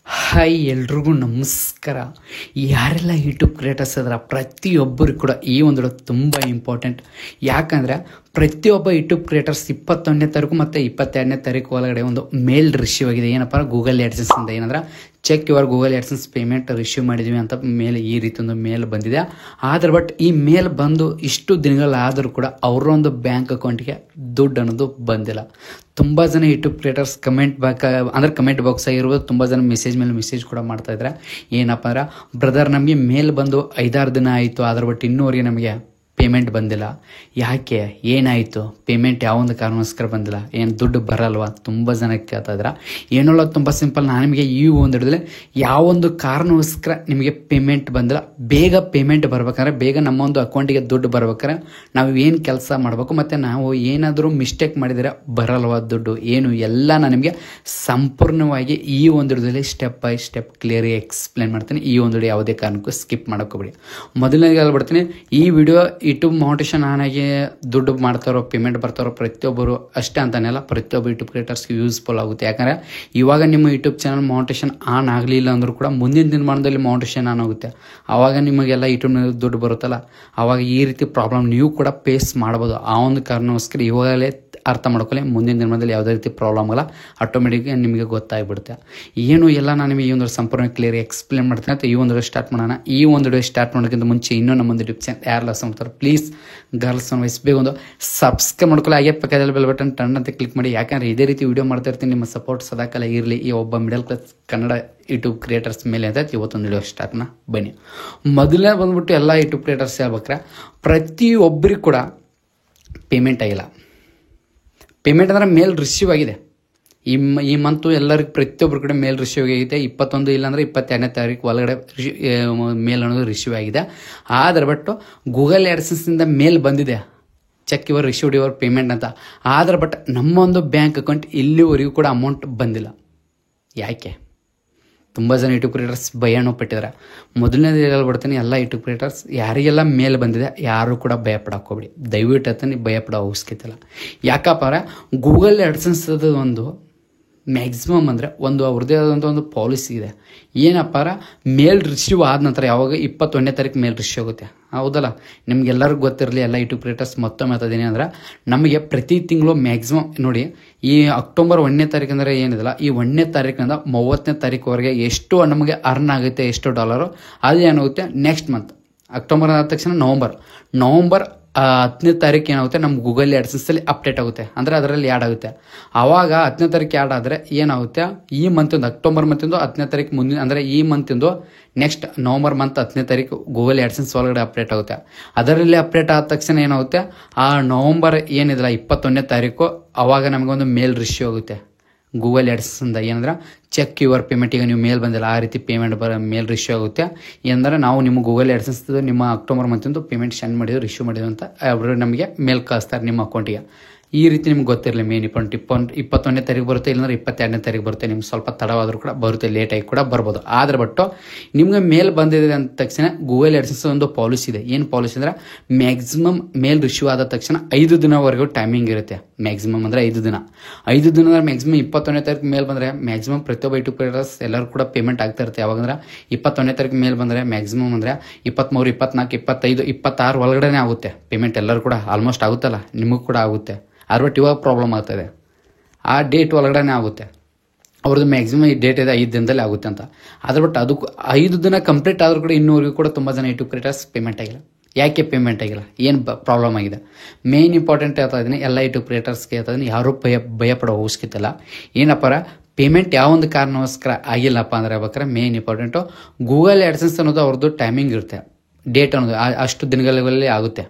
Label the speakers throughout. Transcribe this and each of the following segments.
Speaker 1: Hi ಎಲ್ರಿಗೂ ನಮಸ್ಕಾರ. ಯಾರೆಲ್ಲ ಯೂಟ್ಯೂಬ್ ಕ್ರಿಯೇಟರ್ಸ್ ಅದರ ಪ್ರತಿಯೊಬ್ಬರಿಗೂ ಕೂಡ ಈ ಒಂದು ತುಂಬ ಇಂಪಾರ್ಟೆಂಟ್. ಯಾಕಂದರೆ ಪ್ರತಿಯೊಬ್ಬ ಯೂಟ್ಯೂಬ್ ಕ್ರಿಯೇಟರ್ಸ್ 21ನೇ ತಾರೀಕು ಮತ್ತು 22ನೇ ತಾರೀಕು ಒಳಗಡೆ ಒಂದು ಮೇಲ್ ರಿಸೀವ್ ಆಗಿದೆ. ಏನಪ್ಪ ಗೂಗಲ್ ಆ್ಯಡ್ಸೆನ್ಸ್ ಅಂತ ಏನಂದ್ರೆ check your Google AdSense payment receive ಮಾಡಿದ್ವಿ ಅಂತ ಮೇಲೆ ಈ ರೀತಿ ಒಂದು ಮೇಲ್ ಬಂದಿದೆ. ಆದರೆ ಬಟ್ ಈ ಮೇಲ್ ಬಂದು ಇಷ್ಟು ದಿನಗಳಾದರೂ ಕೂಡ ಅವರೊಂದು ಬ್ಯಾಂಕ್ ಅಕೌಂಟ್ಗೆ ದುಡ್ಡು ಅನ್ನೋದು ಬಂದಿಲ್ಲ. ತುಂಬ ಜನ ಯೂಟ್ಯೂಬ್ ಕ್ರಿಯೇಟರ್ಸ್ ಕಮೆಂಟ್ ಬಾಕ್ಸ್ ಆಗಿರ್ಬೋದು, ತುಂಬ ಜನ ಮೆಸೇಜ್ ಮೇಲೆ ಮೆಸೇಜ್ ಕೂಡ ಮಾಡ್ತಾಯಿದ್ದಾರೆ. ಏನಪ್ಪ ಅಂದ್ರೆ ಬ್ರದರ್ ನಮಗೆ ಮೇಲ್ ಬಂದು 5-6 ದಿನ ಆಯಿತು, ಆದರೆ ಬಟ್ ಇನ್ನೂವರೆಗೆ ನಮಗೆ ಪೇಮೆಂಟ್ ಬಂದಿಲ್ಲ. ಯಾಕೆ, ಏನಾಯಿತು, ಪೇಮೆಂಟ್ ಯಾವೊಂದು ಕಾರಣಕ್ಕೋಸ್ಕರ ಬಂದಿಲ್ಲ, ಏನು ದುಡ್ಡು ಬರಲ್ವಾ? ತುಂಬ ಜನ ಕೇಳ್ತಾ ಇದ್ದಾರೆ. ಏನಲ್ಲ, ತುಂಬ ಸಿಂಪಲ್. ನಾನು ನಿಮಗೆ ಈ ಒಂದು ಹಿಡಿದ್ರೆ ಯಾವೊಂದು ಕಾರಣಕ್ಕೋಸ್ಕರ ನಿಮಗೆ ಪೇಮೆಂಟ್ ಬಂದಿಲ್ಲ, ಬೇಗ ಪೇಮೆಂಟ್ ಬರ್ಬೇಕಾದ್ರೆ, ಬೇಗ ನಮ್ಮ ಒಂದು ಅಕೌಂಟಿಗೆ ದುಡ್ಡು ಬರ್ಬೇಕಾದ್ರೆ ನಾವು ಏನು ಕೆಲಸ ಮಾಡಬೇಕು, ಮತ್ತು ನಾವು ಏನಾದರೂ ಮಿಸ್ಟೇಕ್ ಮಾಡಿದರೆ ಬರಲ್ವಾ ದುಡ್ಡು, ಏನು ಎಲ್ಲ ನಾನು ನಿಮಗೆ ಸಂಪೂರ್ಣವಾಗಿ ಈ ಒಂದು ಹಿಡಿದಲ್ಲಿ step by step clear explain ಮಾಡ್ತೀನಿ. ಈ ಒಂದು ಹಿಡಿದು ಯಾವುದೇ ಕಾರಣಕ್ಕೂ ಸ್ಕಿಪ್ ಮಾಡೋಕ್ಕೋಗ್ಬೇಡಿ. ಮೊದಲನೇಗೆ ಹೇಳ್ಬಿಡ್ತೀನಿ, ಈ ವಿಡಿಯೋ ಯೂಟ್ಯೂಬ್ ಮೋಟಿವೇಶನ್ ಆನಾಗಿ ದುಡ್ಡು ಮಾಡ್ತಾರೋ ಪೇಮೆಂಟ್ ಬರ್ತಾರೋ ಪ್ರತಿಯೊಬ್ಬರು ಅಷ್ಟೇ ಅಂತಾನೆಲ್ಲ ಪ್ರತಿಯೊಬ್ಬರು ಯೂಟ್ಯೂಬ್ ಕ್ರಿಯೇಟರ್ಸ್ಗೆ ಯೂಸ್ಫುಲ್ ಆಗುತ್ತೆ. ಯಾಕಂದರೆ ಇವಾಗ ನಿಮ್ಮ ಯೂಟ್ಯೂಬ್ ಚಾನಲ್ ಮೋಟಿವೇಶನ್ ಆನ್ ಆಗಲಿಲ್ಲ ಅಂದರೂ ಕೂಡ ಮುಂದಿನ ದಿನಮಾನದಲ್ಲಿ ಮೋಟಿವೇಶನ್ ಆನ್ ಆಗುತ್ತೆ. ಆವಾಗ ನಿಮಗೆಲ್ಲ ಯೂಟ್ಯೂಬ್ನಲ್ಲಿ ದುಡ್ಡು ಬರುತ್ತಲ್ಲ, ಆವಾಗ ಈ ರೀತಿ ಪ್ರಾಬ್ಲಮ್ ನೀವು ಕೂಡ ಫೇಸ್ ಮಾಡ್ಬೋದು. ಆ ಒಂದು ಕಾರಣಕ್ಕೋಸ್ಕರ ಇವಾಗಲೇ ಅರ್ಥ ಮಾಡ್ಕೊಳ್ಳಿ. ಮುಂದಿನ ದಿನದಲ್ಲಿ ಯಾವುದೇ ರೀತಿ ಪ್ರಾಬ್ಲಮ್ ಅಲ್ಲ, ಆಟೋಮೆಟಿಕ್ಗೆ ನಿಮಗೆ ಗೊತ್ತಾಗ್ಬಿಡುತ್ತೆ. ಏನು ಎಲ್ಲ ನಾನು ನಿಮಗೆ ಈ ಒಂದು ಸಂಪೂರ್ಣ ಕ್ಲಿಯರ್ ಎಕ್ಸ್ಪ್ಲೇನ್ ಮಾಡ್ತೀನಿ ಅಂತ ಈ ಒಂದು ಸ್ಟಾರ್ಟ್ ಮಾಡೋಣ. ಈ ಒಂದು ಸ್ಟಾರ್ಟ್ ಮಾಡೋಕ್ಕಿಂತ ಮುಂಚೆ ಇನ್ನೂ ನಮ್ಮೊಂದು ಯೂಟ್ಯೂಬ್ ಚಾನಲ್ ಯಾರು ಲಾಸ್ ಮಾಡ್ತಾರೆ ಪ್ಲೀಸ್ ಗರ್ಲ್ಸ್ ವಯಸ್ ಬೇಗ ಒಂದು ಸಬ್ಸ್ಕ್ರೈಬ್ ಮಾಡ್ಕೊಳ್ಳಿ. ಹಾಗೆ ಪಕ್ಕದಲ್ಲಿ ಬೆಲ್ ಬಟನ್ ಟನ್ ಅಂತ ಕ್ಲಿಕ್ ಮಾಡಿ. ಯಾಕಂದರೆ ಇದೇ ರೀತಿ ವಿಡಿಯೋ ಮಾಡ್ತಾ ಇರ್ತೀನಿ. ನಿಮ್ಮ ಸಪೋರ್ಟ್ ಸದಾಕಾಲ ಇರಲಿ ಈ ಒಬ್ಬ middle class Kannada YouTube creators ಮೇಲೆ ಅಂತ ಇವತ್ತೊಂದು ವಿಡಿಯೋ ಸ್ಟಾರ್ಟ್ನ ಬನ್ನಿ. ಮೊದಲನೇ ಬಂದ್ಬಿಟ್ಟು ಎಲ್ಲ ಯೂಟ್ಯೂಬ್ ಕ್ರಿಯೇಟರ್ಸ್ ಹೇಳ್ಬೇಕ್ರೆ ಪ್ರತಿಯೊಬ್ಬರಿಗೂ ಕೂಡ ಪೇಮೆಂಟ್ ಆಗಿಲ್ಲ. ಪೇಮೆಂಟ್ ಅಂದರೆ ಮೇಲ್ ರಿಸೀವ್ ಆಗಿದೆ. ಈ ಮಂತು ಎಲ್ಲರಿಗೂ ಪ್ರತಿಯೊಬ್ಬರು ಕಡೆ ಮೇಲ್ ರಿಸೀವ್ ಆಗಿದೆ. 21 ಇಲ್ಲಾಂದರೆ 22ನೇ ತಾರೀಕು ಒಳಗಡೆ ಮೇಲ್ ಅನ್ನೋದು ರಿಸೀವ್ ಆಗಿದೆ. ಆದರೆ ಬಟ್ ಗೂಗಲ್ ಆ್ಯಡ್ಸೆನ್ಸಿಂದ ಮೇಲ್ ಬಂದಿದೆ, check your received your payment ಅಂತ. ಆದರೆ ಬಟ್ ನಮ್ಮ ಒಂದು ಬ್ಯಾಂಕ್ ಅಕೌಂಟ್ ಇಲ್ಲಿವರೆಗೂ ಕೂಡ ಅಮೌಂಟ್ ಬಂದಿಲ್ಲ. ಯಾಕೆ? ತುಂಬ ಜನ ಯೂಟ್ಯೂಬ್ ಕ್ರಿಯೇಟರ್ಸ್ ಭಯನೂ ಪಟ್ಟಿದ್ದಾರೆ. ಮೊದಲನೇದು ಹೇಳ್ಬಿಡ್ತೀನಿ, ಎಲ್ಲ ಯೂಟ್ಯೂಬ್ ಕ್ರಿಯೇಟರ್ಸ್ ಯಾರಿಗೆಲ್ಲ ಮೇಲ್ ಬಂದಿದೆ ಯಾರು ಕೂಡ ಭಯಪಡಕ್ಕೆ ಹೋಗ್ಬಿಡಿ. ದಯವಿಟ್ಟು ಅತನಿ ಭಯಪಡೋ ಅವಶ್ಯಕತೆ ಇಲ್ಲ. ಯಾಕಪ್ಪ ಅಂದರೆ ಗೂಗಲ್ ಆ್ಯಡ್ಸೆನ್ಸ್ ಒಂದು ಮ್ಯಾಕ್ಸಿಮಮ್ ಅಂದರೆ ಅವ್ರದ್ದೇ ಆದಂಥ ಒಂದು ಪಾಲಿಸಿ ಇದೆ. ಏನಪ್ಪ ಅಂದ್ರೆ ಮೇಲ್ ರಿಸೀವ್ ಆದ ನಂತರ ಯಾವಾಗ 21ನೇ ತಾರೀಕು ಮೇಲ್ ರಿಸೀವ್ ಆಗುತ್ತೆ, ಹೌದಲ್ಲ? ನಿಮ್ಗೆಲ್ಲರಿಗೂ ಗೊತ್ತಿರಲಿ, ಎಲ್ಲ ಯೂಟ್ಯೂಬ್ ಕ್ರಿಯೇಟರ್ಸ್ ಮತ್ತೊಮ್ಮೆ ಹೇಳ್ತಿದ್ದೀನಿ ಅಂದ್ರೆ ನಮಗೆ ಪ್ರತಿ ತಿಂಗಳು ಮ್ಯಾಕ್ಸಿಮಮ್ ನೋಡಿ, ಈ ಅಕ್ಟೋಬರ್ 1ನೇ ತಾರೀಕು ಅಂದರೆ ಏನಿದೆಲ್ಲ, ಈ 1ನೇ ತಾರೀಕಿನಿಂದ 30ನೇ ತಾರೀಕುವರೆಗೆ ಎಷ್ಟು ನಮಗೆ ಅರ್ನ್ ಆಗುತ್ತೆ, ಎಷ್ಟು ಡಾಲರು, ಅದು ಏನಾಗುತ್ತೆ ನೆಕ್ಸ್ಟ್ ಮಂತ್. ಅಕ್ಟೋಬರ್ ಆದ ತಕ್ಷಣ ನವಂಬರ್ 10ನೇ ತಾರೀಕು ಏನಾಗುತ್ತೆ ನಮ್ಮ ಗೂಗಲ್ ಆ್ಯಡ್ಸೆನ್ಸಲ್ಲಿ ಅಪ್ಡೇಟ್ ಆಗುತ್ತೆ, ಅಂದರೆ ಅದರಲ್ಲಿ ಆ್ಯಡ್ ಆಗುತ್ತೆ. ಆವಾಗ 10ನೇ ತಾರೀಕು ಆ್ಯಡ್ ಆದರೆ ಏನಾಗುತ್ತೆ, ಈ ಮಂತಿಂದು ಅಕ್ಟೋಬರ್ ಮಂತಿಂದು 10ನೇ ತಾರೀಕು ಮುಂದಿನ ಅಂದರೆ ಈ ಮಂತಿಂದು ನೆಕ್ಸ್ಟ್ ನವಂಬರ್ ಮಂತ್ 10ನೇ ತಾರೀಕು ಗೂಗಲ್ ಆ್ಯಡ್ಸೆನ್ಸ್ ಒಳಗಡೆ ಅಪ್ಡೇಟ್ ಆಗುತ್ತೆ. ಅದರಲ್ಲಿ ಅಪ್ಡೇಟ್ ಆದ ತಕ್ಷಣ ಏನಾಗುತ್ತೆ, ಆ ನವಂಬರ್ ಏನಿದೆಲ್ಲ 21ನೇ ತಾರೀಕು ಆವಾಗ ನಮಗೊಂದು ಮೇಲ್ ರಿಸೀವ್ ಆಗುತ್ತೆ ಗೂಗಲ್ ಆ್ಯಡ್ಸೆನ್ಸಿಂದ. ಏನಂದ್ರೆ ಚೆಕ್ ಯುವರ್ ಪೇಮೆಂಟ್, ಈಗ ನೀವು ಮೇಲ್ ಬಂದಿಲ್ಲ ಆ ರೀತಿ ಪೇಮೆಂಟ್ ಮೇಲ್ ರಿಸೀವ್ ಆಗುತ್ತೆ. ಏನಂದರೆ ನಾವು ನಿಮ್ಮ ಗೂಗಲ್ ಆ್ಯಡ್ಸೆನ್ಸ್ ನಿಮ್ಮ ಅಕ್ಟೋಬರ್ ಮಂತಿಂದು ಪೇಮೆಂಟ್ ಸೆಂಡ್ ಮಾಡಿದ್ರು, ರಿಸೀವ್ ಮಾಡಿದ್ರು ಅಂತ ಅವರು ನಮಗೆ ಮೇಲ್ ಕಳಿಸ್ತಾರೆ ನಿಮ್ಮ ಅಕೌಂಟಿಗೆ. ಈ ರೀತಿ ನಿಮ್ಗೆ ಗೊತ್ತಿರಲಿ. ಮೇನ್ 21ನೇ ತಾರೀಕು ಬರುತ್ತೆ, ಇಲ್ಲಾಂದ್ರೆ 22ನೇ ತಾರೀಕು ಬರುತ್ತೆ. ನಿಮ್ಗೆ ಸ್ವಲ್ಪ ತಡವಾದರೂ ಕೂಡ ಬರುತ್ತೆ, ಲೇಟಾಗಿ ಕೂಡ ಬರ್ಬೋದು. ಆದರೆ ಬಟ್ಟು ನಿಮಗೆ ಮೇಲ್ ಬಂದಿದೆ ಅಂದ ತಕ್ಷಣ ಗೂಗಲ್ ಆ್ಯಡ್ಸೆನ್ಸ್ ಒಂದು ಪಾಲಿಸಿ ಇದೆ. ಏನು ಪಾಲಿಸಿ ಅಂದರೆ ಮ್ಯಾಕ್ಸಿಮಮ್ ಮೇಲ್ ರಿಸೀವ್ ಆದ ತಕ್ಷಣ 5 ದಿನವರೆಗೂ ಟೈಮಿಂಗ್ ಇರುತ್ತೆ. ಮ್ಯಾಕ್ಸಿಮಮ್ ಅಂದರೆ 5 ದಿನ ಮ್ಯಾಕ್ಸಿಮಮ್ 21ನೇ ತಾರೀಕು ಮೇಲ್ ಬಂದರೆ ಮ್ಯಾಕ್ಸಿಮಮ್ ಪ್ರತಿಯೊಬ್ಬ ಯೂಟ್ಯೂಬ್ ಕ್ರಿಯೇಟರ್ಸ್ ಎಲ್ಲರೂ ಕೂಡ ಪೇಮೆಂಟ್ ಆಗ್ತಾ ಇರುತ್ತೆ. ಯಾವಾಗಂದ್ರೆ 21ನೇ ತಾರೀಕು ಮೇಲ್ ಬಂದರೆ ಮ್ಯಾಕ್ಸಿಮಮ್ ಅಂದರೆ 23, 24, 25, 26 ಒಳಗಡೆ ಆಗುತ್ತೆ ಪೇಮೆಂಟ್. ಎಲ್ಲರೂ ಕೂಡ ಆಲ್ಮೋಸ್ಟ್ ಆಗುತ್ತಲ್ಲ, ನಿಮಗೂ ಕೂಡ ಆಗುತ್ತೆ. ಬಟ್ ಇವಾಗ ಪ್ರಾಬ್ಲಮ್ ಆಗ್ತಾಯಿದೆ, ಆ ಡೇಟ್ ಒಳಗಡೆ ಆಗುತ್ತೆ. ಅವ್ರದ್ದು ಮ್ಯಾಕ್ಸಿಮಮ್ ಈ ಡೇಟ್ ಇದೆ 5 ದಿನದಲ್ಲಿ ಆಗುತ್ತೆ ಅಂತ. ಆದರೆ ಬಟ್ ಅದಕ್ಕೂ 5 ದಿನ ಕಂಪ್ಲೀಟ್ ಆದರೂ ಕೂಡ ಇನ್ನೂವರೆಗೂ ಕೂಡ ತುಂಬ ಜನ ಯೂಟ್ಯೂಬ್ ಕ್ರಿಯೇಟರ್ಸ್ ಪೇಮೆಂಟ್ ಆಗಿಲ್ಲ. ಯಾಕೆ ಪೇಮೆಂಟ್ ಆಗಿಲ್ಲ, ಏನು ಪ್ರಾಬ್ಲಮ್ ಆಗಿದೆ? ಮೇನ್ ಇಂಪಾರ್ಟೆಂಟ್ ಹೇಳ್ತಾ ಇದ್ದೀನಿ, ಎಲ್ಲ ಯೂಟ್ಯೂಬ್ ಕ್ರಿಯೇಟರ್ಸ್ಗೆ ಹೇಳ್ತಾ ಇದ್ದೀನಿ, ಯಾರೂ ಭಯಪಡೋ ಅವಶ್ಯಕತೆ ಇಲ್ಲ. ಏನಪ್ಪ ಪೇಮೆಂಟ್ ಯಾವೊಂದು ಕಾರಣಕ್ಕೋಸ್ಕರ ಆಗಿಲ್ಲಪ್ಪ ಅಂದರೆ ಹೇಳ್ಬೇಕಾರೆ ಮೇನ್ ಇಂಪಾರ್ಟೆಂಟು ಗೂಗಲ್ ಆ್ಯಡ್ಸೆನ್ಸ್ ಅನ್ನೋದು ಅವ್ರದ್ದು ಟೈಮಿಂಗ್ ಇರುತ್ತೆ, ಡೇಟ್ ಅನ್ನೋದು ಅಷ್ಟು ದಿನಗಳಲ್ಲಿ ಆಗುತ್ತೆ.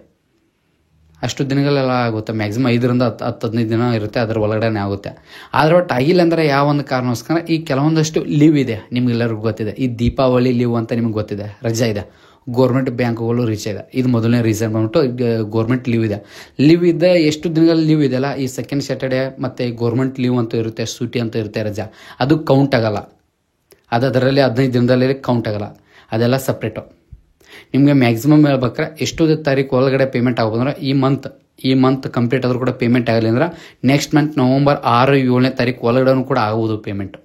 Speaker 1: ಅಷ್ಟು ದಿನಗಳೆಲ್ಲ ಆಗುತ್ತೆ. ಮ್ಯಾಕ್ಸಿಮಮ್ 5ರಿಂದ 10-15 ದಿನ ಇರುತ್ತೆ, ಅದರ ಒಳಗಡೆ ಆಗುತ್ತೆ. ಆದರೆ ಬಟ್ ಆಗಿಲ್ಲ ಅಂದರೆ ಯಾವೊಂದು ಕಾರಣಕ್ಕೋಸ್ಕರ ಈ ಕೆಲವೊಂದಷ್ಟು ಲೀವ್ ಇದೆ, ನಿಮ್ಗೆಲ್ಲರಿಗೂ ಗೊತ್ತಿದೆ. ಈ ದೀಪಾವಳಿ ಲೀವ್ ಅಂತ ನಿಮ್ಗೆ ಗೊತ್ತಿದೆ, ರಜಾ ಇದೆ. ಗೋರ್ಮೆಂಟ್ ಬ್ಯಾಂಕ್ಗಳು ರಜೆ ಇದೆ. ಇದು ಮೊದಲನೇ ರೀಸನ್ ಬಂದ್ಬಿಟ್ಟು ಗೋರ್ಮೆಂಟ್ ಲೀವ್ ಇದೆ. ಲೀವ್ ಇದ್ದ ಎಷ್ಟು ದಿನಗಳ ಲೀವ್ ಇದೆಯಲ್ಲ, ಈ ಸೆಕೆಂಡ್ ಸ್ಯಾಟರ್ಡೇ ಮತ್ತು ಗೋರ್ಮೆಂಟ್ ಲೀವ್ ಅಂತ ಇರುತ್ತೆ, ಸೂಟಿ ಅಂತ ಇರುತ್ತೆ, ರಜಾ, ಅದು ಕೌಂಟ್ ಆಗಲ್ಲ. ಅದರಲ್ಲಿ 15 ದಿನದಲ್ಲಿ ಕೌಂಟ್ ಆಗಲ್ಲ, ಅದೆಲ್ಲ ಸಪ್ರೇಟು. ನಿಮಗೆ ಮ್ಯಾಕ್ಸಿಮಮ್ ಹೇಳ್ಬೇಕಾರೆ ಎಷ್ಟು ತಾರೀಕು ಒಳಗಡೆ ಪೇಮೆಂಟ್ ಆಗ್ಬೋದು ಅಂದ್ರೆ ಈ ಮಂತ್ ಕಂಪ್ಲೀಟ್ ಆದರೂ ಕೂಡ ಪೇಮೆಂಟ್ ಆಗಲಿ ಅಂದ್ರೆ ನೆಕ್ಸ್ಟ್ ಮಂತ್ ನವಂಬರ್ 6, 7ನೇ ತಾರೀಕು ಒಳಗಡೆ ಕೂಡ ಆಗ್ಬೋದು ಪೇಮೆಂಟ್.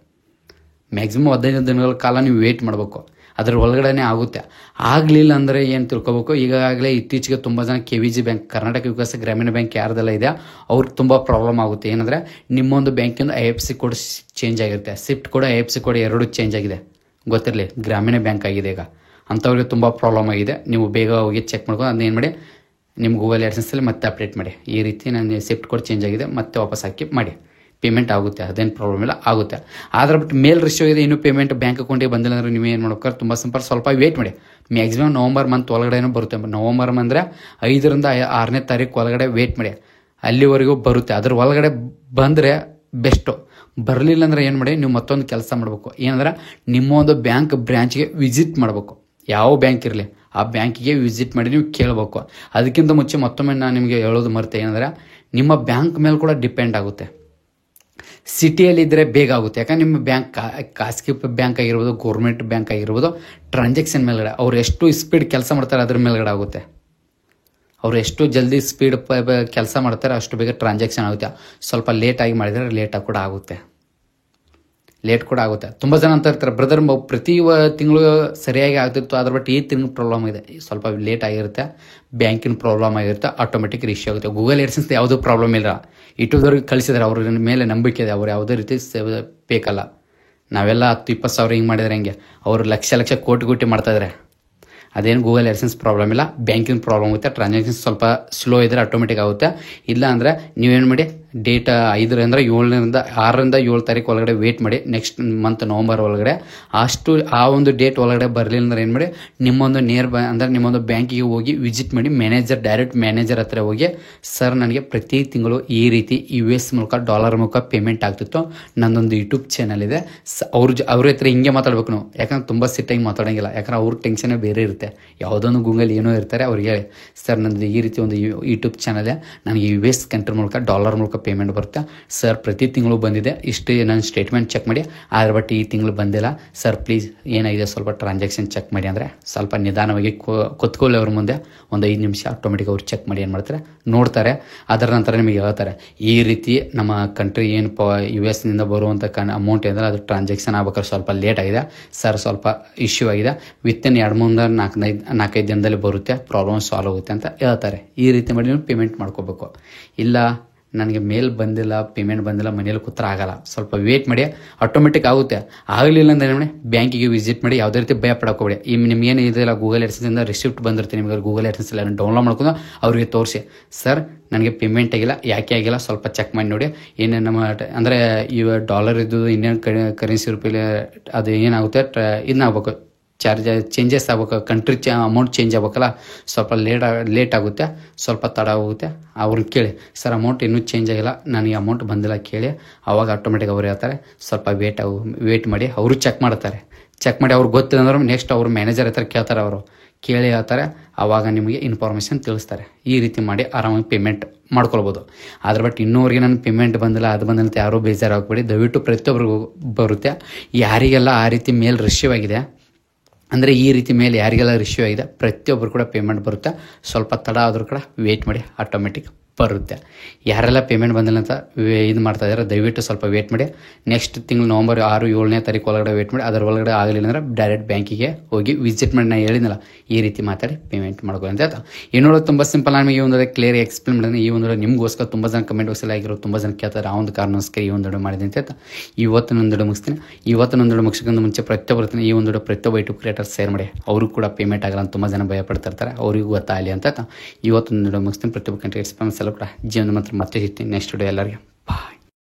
Speaker 1: ಮ್ಯಾಕ್ಸಿಮಮ್ 15 ದಿನಗಳ ಕಾಲ ನೀವು ವೇಟ್ ಮಾಡಬೇಕು. ಅದ್ರ ಒಳಗಡೆ ಆಗುತ್ತೆ. ಆಗಲಿಲ್ಲ ಅಂದರೆ ಏನು ತಿಳ್ಕೊಬೇಕು, ಈಗಾಗಲೇ ಇತ್ತೀಚೆಗೆ ತುಂಬ ಜನ KVG ಬ್ಯಾಂಕ್, ಕರ್ನಾಟಕ ವಿಕಾಸ ಗ್ರಾಮೀಣ ಬ್ಯಾಂಕ್ ಯಾರ್ದೆಲ್ಲ ಇದೆ ಅವ್ರಿಗೆ ತುಂಬ ಪ್ರಾಬ್ಲಮ್ ಆಗುತ್ತೆ. ಏನಂದರೆ ನಿಮ್ಮೊಂದು ಬ್ಯಾಂಕಿಂದ IFSC ಕೋಡ್ ಚೇಂಜ್ ಆಗಿರುತ್ತೆ, SWIFT ಕೋಡ್ IFSC ಕೋಡ್ ಎರಡೂ ಚೇಂಜ್ ಆಗಿದೆ, ಗೊತ್ತಿರಲಿ, ಗ್ರಾಮೀಣ ಬ್ಯಾಂಕ್ ಆಗಿದೆ ಈಗ. ಅಂಥವ್ರಿಗೆ ತುಂಬ ಪ್ರಾಬ್ಲಮ್ ಆಗಿದೆ. ನೀವು ಬೇಗ ಹೋಗಿ ಚೆಕ್ ಮಾಡ್ಕೊಂಡು ಅದನ್ನ ಏನು ಮಾಡಿ ನಿಮ್ಮ ಗೂಗಲ್ AdSenseಲ್ಲಿ ಮತ್ತೆ ಅಪ್ಡೇಟ್ ಮಾಡಿ. ಈ ರೀತಿ ನಾನು SWIFT ಕೋಡ್ ಚೇಂಜ್ ಆಗಿದೆ ಮತ್ತೆ ವಾಪಸ್ ಹಾಕಿ ಮಾಡಿ, ಪೇಮೆಂಟ್ ಆಗುತ್ತೆ, ಅದೇನು ಪ್ರಾಬ್ಲಮ್ ಇಲ್ಲ, ಆಗುತ್ತೆ. ಆದರೆ ಬಟ್ ಮೇಲ್ ರಿಶ್ಯೂ ಇದೆ, ಇನ್ನೂ ಪೇಮೆಂಟ್ ಬ್ಯಾಂಕ್ ಅಕೌಂಟಿಗೆ ಬಂದಿಲ್ಲ ಅಂದರೆ ನೀವು ಏನು ಮಾಡ್ಬೇಕಾದ್ರೆ ತುಂಬ ಸಿಂಪಲ್, ಸ್ವಲ್ಪ ವೇಟ್ ಮಾಡಿ. ಮ್ಯಾಕ್ಸಿಮಮ್ ನವಂಬರ್ ಮಂತ್ ಒಳಗಡೆನೂ ಬರುತ್ತೆ. ನವಂಬರ್ ಅಂದರೆ 5ರಿಂದ 6ನೇ ತಾರೀಕು ಒಳಗಡೆ ವೇಟ್ ಮಾಡಿ, ಅಲ್ಲಿವರೆಗೂ ಬರುತ್ತೆ. ಅದ್ರ ಒಳಗಡೆ ಬಂದರೆ ಬೆಸ್ಟು. ಬರಲಿಲ್ಲ ಅಂದರೆ ಏನು ಮಾಡಿ, ನೀವು ಮತ್ತೊಂದು ಕೆಲಸ ಮಾಡಬೇಕು. ಏನಂದ್ರೆ ನಿಮ್ಮ ಒಂದು ಬ್ಯಾಂಕ್ ಬ್ರ್ಯಾಂಚ್ಗೆ ವಿಸಿಟ್ ಮಾಡಬೇಕು. ಯಾವ ಬ್ಯಾಂಕ್ ಇರಲಿ ಆ ಬ್ಯಾಂಕಿಗೆ ವಿಸಿಟ್ ಮಾಡಿ ನೀವು ಕೇಳಬೇಕು. ಅದಕ್ಕಿಂತ ಮುಂಚೆ ಮತ್ತೊಮ್ಮೆ ನಾನು ನಿಮಗೆ ಹೇಳೋದು ಮರೆತೆ, ಏನಂದರೆ ನಿಮ್ಮ ಬ್ಯಾಂಕ್ ಮೇಲೆ ಕೂಡ ಡಿಪೆಂಡ್ ಆಗುತ್ತೆ. ಸಿಟಿಯಲ್ಲಿದ್ದರೆ ಬೇಗ ಆಗುತ್ತೆ, ಯಾಕಂದ್ರೆ ನಿಮ್ಮ ಬ್ಯಾಂಕ್ ಖಾಸಗಿ ಬ್ಯಾಂಕ್ ಆಗಿರ್ಬೋದು, ಗೌರ್ಮೆಂಟ್ ಬ್ಯಾಂಕ್ ಆಗಿರ್ಬೋದು, ಟ್ರಾನ್ಸಾಕ್ಷನ್ ಮೇಲ್ಗಡೆ ಅವ್ರು ಎಷ್ಟು ಸ್ಪೀಡ್ ಕೆಲಸ ಮಾಡ್ತಾರೆ ಅದ್ರ ಮೇಲ್ಗಡೆ ಆಗುತ್ತೆ. ಅವ್ರು ಎಷ್ಟು ಜಲ್ದಿ ಸ್ಪೀಡ್ ಕೆಲಸ ಮಾಡ್ತಾರೆ ಅಷ್ಟು ಬೇಗ ಟ್ರಾನ್ಸಾಕ್ಷನ್ ಆಗುತ್ತೆ. ಸ್ವಲ್ಪ ಲೇಟಾಗಿ ಮಾಡಿದರೆ ಲೇಟಾಗಿ ಕೂಡ ಆಗುತ್ತೆ, ಲೇಟ್ ಕೂಡ ಆಗುತ್ತೆ. ತುಂಬ ಜನ ಅಂತ ಇರ್ತಾರೆ, ಬ್ರದರ್ ಪ್ರತಿ ತಿಂಗಳು ಸರಿಯಾಗಿ ಆಗ್ತಿತ್ತು, ಅದ್ರ ಬಟ್ ಈ ತಿಂಗಳು ಪ್ರಾಬ್ಲಮ್ ಇದೆ, ಸ್ವಲ್ಪ ಲೇಟ್ ಆಗಿರುತ್ತೆ, ಬ್ಯಾಂಕಿನ ಪ್ರಾಬ್ಲಮ್ ಆಗಿರುತ್ತೆ, ಆಟೋಮೆಟಿಕ್ ರಿಶ್ಯೂ ಆಗುತ್ತೆ. ಗೂಗಲ್ AdSense ಯಾವುದೂ ಪ್ರಾಬ್ಲಮ್ ಇಲ್ಲ, ಯೂಟ್ಯೂಬ್ದವ್ರಿಗೆ ಕಳಿಸಿದ್ದಾರೆ, ಅವ್ರ ಮೇಲೆ ನಂಬಿಕೆ ಇದೆ, ಅವ್ರು ಯಾವುದೇ ರೀತಿ ಬೇಕಲ್ಲ. ನಾವೆಲ್ಲ 10-20 ಸಾವಿರ ಹಿಂಗೆ ಮಾಡಿದರೆ ಹೆಂಗೆ, ಅವರು ಲಕ್ಷ ಕೋಟಿ ಮಾಡ್ತಾಯಿದ್ದಾರೆ. ಅದೇನು ಗೂಗಲ್ AdSense ಪ್ರಾಬ್ಲಮ್ ಇಲ್ಲ, ಬ್ಯಾಂಕಿನ ಪ್ರಾಬ್ಲಮ್ ಆಗುತ್ತೆ. ಟ್ರಾನ್ಸಾಕ್ಷನ್ ಸ್ವಲ್ಪ ಸ್ಲೋ ಇದ್ದರೆ ಆಟೋಮೆಟಿಕ್ ಆಗುತ್ತೆ. ಇಲ್ಲ ಅಂದರೆ ನೀವೇನು ಮಾಡಿ, ಡೇಟ್ 6ರಿಂದ 7 ತಾರೀಕು ಒಳಗಡೆ ವೇಟ್ ಮಾಡಿ. ನೆಕ್ಸ್ಟ್ ಮಂತ್ ನವಂಬರ್ ಒಳಗಡೆ ಅಷ್ಟು ಆ ಒಂದು ಡೇಟ್ ಒಳಗಡೆ ಬರಲಿಲ್ಲ ಅಂದ್ರೆ ಏನು ಮಾಡಿ, ನಿಮ್ಮೊಂದು ಅಂದರೆ ನಿಮ್ಮೊಂದು ಬ್ಯಾಂಕಿಗೆ ಹೋಗಿ ವಿಸಿಟ್ ಮಾಡಿ, ಡೈರೆಕ್ಟ್ ಮ್ಯಾನೇಜರ್ ಹತ್ರ ಹೋಗಿ, ಸರ್ ನನಗೆ ಪ್ರತಿ ತಿಂಗಳು ಈ ರೀತಿ US ಮೂಲಕ ಡಾಲರ್ ಮೂಲಕ ಪೇಮೆಂಟ್ ಆಗ್ತಿತ್ತು, ನನ್ನೊಂದು ಯೂಟ್ಯೂಬ್ ಚಾನಲ್ ಇದೆ, ಅವ್ರ ಹತ್ರ ಹಿಂಗೆ ಮಾತಾಡ್ಬೇಕು ನಾವು, ಯಾಕಂದ್ರೆ ತುಂಬ ಸಿಟ್ಟಾಗಿ ಮಾತಾಡೋಂಗಿಲ್ಲ, ಯಾಕಂದ್ರೆ ಅವ್ರ ಟೆನ್ಷನ್ ಬೇರೆ ಇರುತ್ತೆ. ಯಾವುದೊಂದು ಗೂಗಲ್ ಏನೋ ಇರ್ತಾರೆ, ಅವ್ರಿಗೆ ಹೇಳಿ, ಸರ್ ನನ್ನದು ಈ ರೀತಿ ಒಂದು ಯೂಟ್ಯೂಬ್ ಚಾನಲ್ ಇದೆ, ನನಗೆ US ಕಂಟ್ರಿ ಮೂಲಕ ಡಾಲರ್ ಮೂಲಕ ಪೇಮೆಂಟ್ ಬರುತ್ತೆ ಸರ್, ಪ್ರತಿ ತಿಂಗಳು ಬಂದಿದೆ, ಇಷ್ಟು ನಾನು ಸ್ಟೇಟ್ಮೆಂಟ್ ಚೆಕ್ ಮಾಡಿ, ಆದ್ರೆ ಬಟ್ ಈ ತಿಂಗಳು ಬಂದಿಲ್ಲ ಸರ್, ಪ್ಲೀಸ್ ಏನಾಗಿದೆ ಸ್ವಲ್ಪ ಟ್ರಾನ್ಸಾಕ್ಷನ್ ಚೆಕ್ ಮಾಡಿ. ಅಂದರೆ ಸ್ವಲ್ಪ ನಿಧಾನವಾಗಿ ಕೂತ್ಕೊಳ್ಳಿ ಅವ್ರ ಮುಂದೆ ಒಂದು 5 ನಿಮಿಷ, ಆಟೋಮೆಟಿಕ್ ಅವ್ರು ಚೆಕ್ ಮಾಡಿ ಏನು ಮಾಡ್ತಾರೆ ನೋಡ್ತಾರೆ. ಅದರ ನಂತರ ನಿಮಗೆ ಹೇಳ್ತಾರೆ, ಈ ರೀತಿ ನಮ್ಮ ಕಂಟ್ರಿ ಏನು US ನಿಂದ ಬರುವಂಥ ಅಮೌಂಟ್ ಏನಂದ್ರೆ ಅದು ಟ್ರಾನ್ಸಾಕ್ಷನ್ ಆಗ್ಬೇಕಾದ್ರೆ ಸ್ವಲ್ಪ ಲೇಟ್ ಆಗಿದೆ ಸರ್, ಸ್ವಲ್ಪ ಇಶ್ಯೂ ಆಗಿದೆ, ವಿತಿನ್ 4-5 ದಿನದಲ್ಲಿ ಬರುತ್ತೆ, ಪ್ರಾಬ್ಲಮ್ ಸಾಲ್ವ್ ಆಗುತ್ತೆ ಅಂತ ಹೇಳ್ತಾರೆ. ಈ ರೀತಿ ಮಾಡಿ ನೀವು ಪೇಮೆಂಟ್ ಮಾಡ್ಕೋಬೇಕು. ಇಲ್ಲ ನನಗೆ ಮೇಲ್ ಬಂದಿಲ್ಲ, ಪೇಮೆಂಟ್ ಬಂದಿಲ್ಲ, ಮನೇಲಿ ಕೂತ್ರೆ ಆಗಲ್ಲ, ಸ್ವಲ್ಪ ವೇಟ್ ಮಾಡಿ, ಆಟೋಮೆಟಿಕ್ ಆಗುತ್ತೆ. ಆಗಲಿಲ್ಲ ಅಂದರೆ ನೋಡಿ ಬ್ಯಾಂಕಿಗೆ ವಿಸಿಟ್ ಮಾಡಿ, ಯಾವುದೇ ರೀತಿ ಭಯ ಪಡೋಕೋಬೇಡಿ. ನಿಮ್ಗೇನು ಇದೆಲ್ಲ ಗೂಗಲ್ AdSense ರಿಸಿಪ್ಟ್ ಬಂದಿರುತ್ತೆ, ನಿಮಗೆ ಗೂಗಲ್ AdSense ಎಲ್ಲ ಡೌನ್ಲೋಡ್ ಮಾಡ್ಕೊಂಡು ಅವ್ರಿಗೆ ತೋರಿಸಿ, ಸರ್ ನನಗೆ ಪೇಮೆಂಟ್ ಆಗಿಲ್ಲ, ಯಾಕೆ ಆಗಿಲ್ಲ ಸ್ವಲ್ಪ ಚೆಕ್ ಮಾಡಿ ನೋಡಿ. ಏನೇನು ನಮ್ಮ ಅಂದರೆ ಇವ ಡಾಲರ್ ಇದ್ದು ಇಂಡಿಯನ್ ಕರೆನ್ಸಿ ರೂಪಾಯಿ ಅದು ಏನಾಗುತ್ತೆ, ಇದನ್ನಾಗಬೇಕು, ಚಾರ್ಜ್ ಚೇಂಜಸ್ ಆಗ್ಬೇಕು, ಕಂಟ್ರಿ ಅಮೌಂಟ್ ಚೇಂಜ್ ಆಗ್ಬೇಕಲ್ಲ, ಸ್ವಲ್ಪ ಲೇಟ್ ಆಗುತ್ತೆ, ಸ್ವಲ್ಪ ತಡ ಆಗುತ್ತೆ. ಅವ್ರನ್ನ ಕೇಳಿ, ಸರ್ ಅಮೌಂಟ್ ಇನ್ನೂ ಚೇಂಜ್ ಆಗಿಲ್ಲ, ನನಗೆ ಅಮೌಂಟ್ ಬಂದಿಲ್ಲ ಕೇಳಿ. ಆವಾಗ ಆಟೋಮೆಟಿಕ್ ಅವ್ರು ಹೇಳ್ತಾರೆ, ಸ್ವಲ್ಪ ವೇಟ್ ಮಾಡಿ. ಅವರು ಚೆಕ್ ಮಾಡಿ ಅವ್ರಿಗೆ ಗೊತ್ತಿಲ್ಲ ಅಂದ್ರೆ ನೆಕ್ಸ್ಟ್ ಅವ್ರ ಮ್ಯಾನೇಜರ್ ಹತ್ರ ಕೇಳ್ತಾರೆ, ಅವರು ಕೇಳಿ ಹೇಳ್ತಾರೆ, ಆವಾಗ ನಿಮಗೆ ಇನ್ಫಾರ್ಮೇಷನ್ ತಿಳಿಸ್ತಾರೆ. ಈ ರೀತಿ ಮಾಡಿ ಆರಾಮಾಗಿ ಪೇಮೆಂಟ್ ಮಾಡ್ಕೊಳ್ಬೋದು. ಆದ್ರೆ ಬಟ್ ಇನ್ನೂವರೆಗೆ ನನ್ನ ಪೇಮೆಂಟ್ ಬಂದಿಲ್ಲ, ಅದು ಬಂದಿಲ್ಲ ಅಂತ ಯಾರೂ ಬೇಜಾರಾಗಬೇಡಿ, ದಯವಿಟ್ಟು ಪ್ರತಿಯೊಬ್ಬರಿಗೂ ಬರುತ್ತೆ. ಯಾರಿಗೆಲ್ಲ ಆ ರೀತಿ ಮೇಲ್ ರಿಸೀವ್ ಆಗಿದೆ ಅಂದರೆ ಈ ರೀತಿ ಮೇಲೆ ಯಾರಿಗೆಲ್ಲ ರಿಶ್ಯೂ ಆಗಿದೆ ಪ್ರತಿಯೊಬ್ಬರು ಕೂಡ ಪೇಮೆಂಟ್ ಬರುತ್ತೆ. ಸ್ವಲ್ಪ ತಡ ಆದರೂ ಕೂಡ ವೇಟ್ ಮಾಡಿ, ಆಟೋಮೆಟಿಕ್ ಬರುತ್ತೆ. ಯಾರೆಲ್ಲ ಪೇಮೆಂಟ್ ಬಂದಿಲ್ಲ ಅಂತ ಇದು ಮಾಡ್ತಾ ಇದ್ದಾರೆ ದಯವಿಟ್ಟು ಸ್ವಲ್ಪ ವೇಟ್ ಮಾಡಿ. ನೆಕ್ಸ್ಟ್ ತಿಂಗಳು ನವಂಬರ್ 6-7ನೇ ತಾರೀಕು ಒಳಗಡೆ ವೇಟ್ ಮಾಡಿ. ಅದರ ಒಳಗಡೆ ಆಗಲಿಲ್ಲ ಅಂದರೆ ಡೈರೆಕ್ಟ್ ಬ್ಯಾಂಕಿಗೆ ಹೋಗಿ ವಿಸಿಟ್ ಮಾಡಿ, ನಾನು ಹೇಳಿದ್ನಲ್ಲ ಈ ರೀತಿ ಮಾತಾಡಿ ಪೇಮೆಂಟ್ ಮಾಡ್ಕೊಳ್ಳಿ ಅಂತ ಹೇಳ್ತಾ. ಇನ್ನೊಂದು ತುಂಬ ಸಿಂಪಲ್, ನಾನು ಈ ಒಂದು ಕ್ಲಿಯರ್ ಎಕ್ಸ್ಪ್ಲೇನ್ ಮಾಡಿದ್ರೆ, ಈ ಒಂದು ನಿಮಗೋಸ್ಕರ ತುಂಬ ಜನ ಕಮೆಂಟ್ ಬಾಕ್ಸಲ್ಲಿ ಆಗಿರೋ ತುಂಬ ಜನ ಕೇಳ್ತಾರೆ, ಆ ಒಂದು ಕಾರಣಕ್ಕೋಸ್ಕರ ಈ ಒಂದು ವಿಡಿಯೋ ಮಾಡಿದೆ ಅಂತ ಹೇಳ್ತಾ ಇವತ್ತೊಂದು ವಿಡಿಯೋ ಮುಗಿಸ್ತೀನಿ. ಇವತ್ತೊಂದು ವಿಡಿಯೋ ಮುಗಿಸ್ಕೊಂಡು ಮುಂಚೆ ಪ್ರತಿಯೊಬ್ಬರು ಈ ಒಂದು ವಿಡಿಯೋ ಪ್ರತಿಯೊಬ್ಬ ಯೂಟ್ಯೂಬ್ ಕ್ರಿಯೇಟರ್ ಶೇರ್ ಮಾಡಿ, ಅವರು ಕೂಡ ಪೇಮೆಂಟ್ ಆಗಲ್ಲ ಅಂತ ತುಂಬ ಜನ ಭಯ ಪಡ್ತಿರ್ತಾರೆ, ಅವರಿಗೂ ಗೊತ್ತಾಗಲಿ ಅಂತ ಇವತ್ತೊಂದು ವಿಡಿಯೋ ಮುಗಿಸ್ತೀನಿ. ಪ್ರತಿಯೊಬ್ಬ ಕಂಟ್ರಿ ಎಕ್ಸ್ಪೀರಿಯನ್ಸ್ ಎಲ್ಲ ಕೂಡ ಜೀವನ ಮಾತ್ರ ಮತ್ತೆ ಸಿಗ್ತೀನಿ ನೆಕ್ಸ್ಟ್ ವಿಡಿಯೋ. ಎಲ್ಲರಿಗೆ